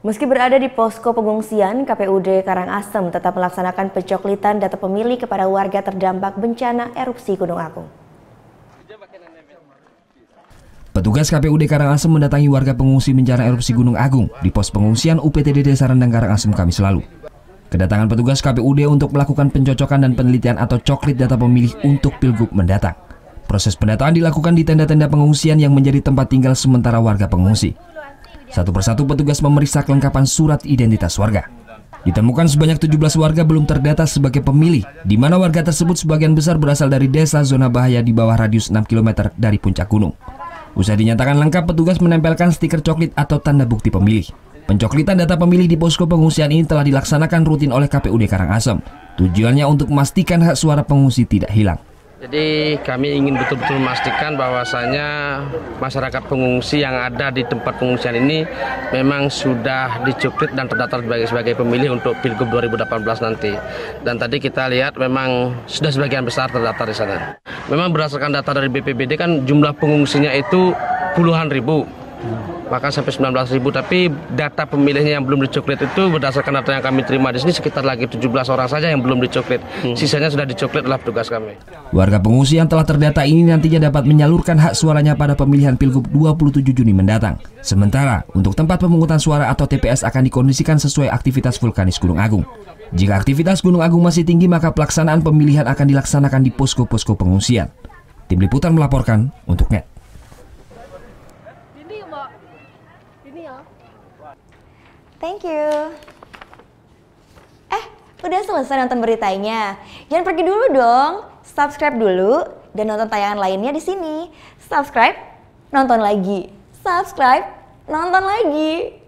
Meski berada di posko pengungsian, KPUD Karangasem tetap melaksanakan pencoklitan data pemilih kepada warga terdampak bencana erupsi Gunung Agung. Petugas KPUD Karangasem mendatangi warga pengungsi bencana erupsi Gunung Agung di pos pengungsian UPTD Desa Rendang Karangasem Kamis lalu. Kedatangan petugas KPUD untuk melakukan pencocokan dan penelitian atau coklit data pemilih untuk Pilgub mendatang. Proses pendataan dilakukan di tenda-tenda pengungsian yang menjadi tempat tinggal sementara warga pengungsi. Satu persatu petugas memeriksa kelengkapan surat identitas warga. Ditemukan sebanyak 17 warga belum terdata sebagai pemilih, di mana warga tersebut sebagian besar berasal dari desa zona bahaya di bawah radius 6 km dari puncak gunung. Usai dinyatakan lengkap, petugas menempelkan stiker coklit atau tanda bukti pemilih. Pencoklitan data pemilih di posko pengungsian ini telah dilaksanakan rutin oleh KPUD Karangasem. Tujuannya untuk memastikan hak suara pengungsi tidak hilang. Jadi kami ingin betul-betul memastikan bahwasanya masyarakat pengungsi yang ada di tempat pengungsian ini memang sudah dicoklit dan terdaftar sebagai pemilih untuk Pilgub 2018 nanti. Dan tadi kita lihat memang sudah sebagian besar terdaftar di sana. Memang berdasarkan data dari BPBD kan jumlah pengungsinya itu puluhan ribu. Bahkan sampai 19.000, tapi data pemilihnya yang belum dicoklit itu berdasarkan data yang kami terima di sini sekitar lagi 17 orang saja yang belum dicoklit. Sisanya sudah dicoklit oleh petugas kami. Warga pengungsi yang telah terdata ini nantinya dapat menyalurkan hak suaranya pada pemilihan Pilgub 27 Juni mendatang. Sementara untuk tempat pemungutan suara atau TPS akan dikondisikan sesuai aktivitas vulkanis Gunung Agung. Jika aktivitas Gunung Agung masih tinggi, maka pelaksanaan pemilihan akan dilaksanakan di posko-posko pengungsian. Tim Liputan melaporkan untuk NET. Thank you. Udah selesai nonton beritanya? Jangan pergi dulu dong. Subscribe dulu dan nonton tayangan lainnya di sini. Subscribe, nonton lagi. Subscribe, nonton lagi.